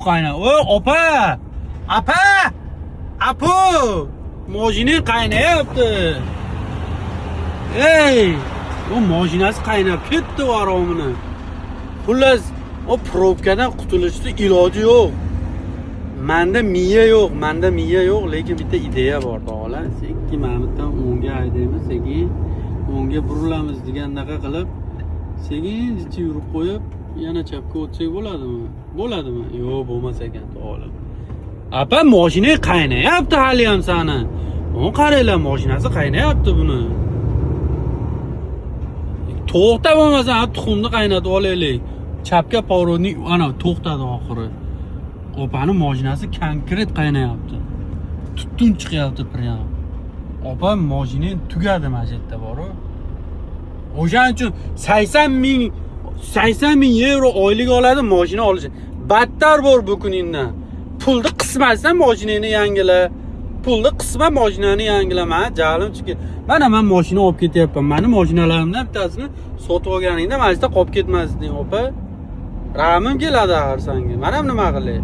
Qayna. O, opa! Apa! Apu! Moshinang qaynayapti. Ey! O mashinasi qaynab ketdi varomini. Xullas, o probkadan qutulishning iloji yo'q. Menda miya yo'q, lekin bitta ideya bor, tog'alar. Sekin Mahmuddan o'ngga haydaymiz, sekin o'ngga burilamiz degandaqa qilib, sekin yurib qo'yib, yana chapga o'tsak bo'ladimi? Bo'ladimi? Yo'q, bo'lmas ekan, tog'alar. Apa, mashinang qaynayapti hali ham sani. O'n qaranglar, mashinasi qaynayapti buni. To'xta bo'lmasa, tuxumni qaynatib olaylik. Chapga poronik ana to'xtadi oxiri. Opani mashinasi konkret qaynayapti. Tutun chiqyapti prям. Opa mashinang tugadi mana shu yerda bor-ku. O'shaning uchun 80 ming yevro oylik oladi mashina olish. Battar bor bu kuningdan. Pulni qismasan mashinangni yangila. Pulni qisma mashinani yangila. Men jahlim chiqdi. Mana men mashina olib ketyapman. Meni mashinalarimdan bittasini sotib olganingda mana yerda qolib ketmasding, opa. Rahmim keladi axir senga. Men ham nima qilay?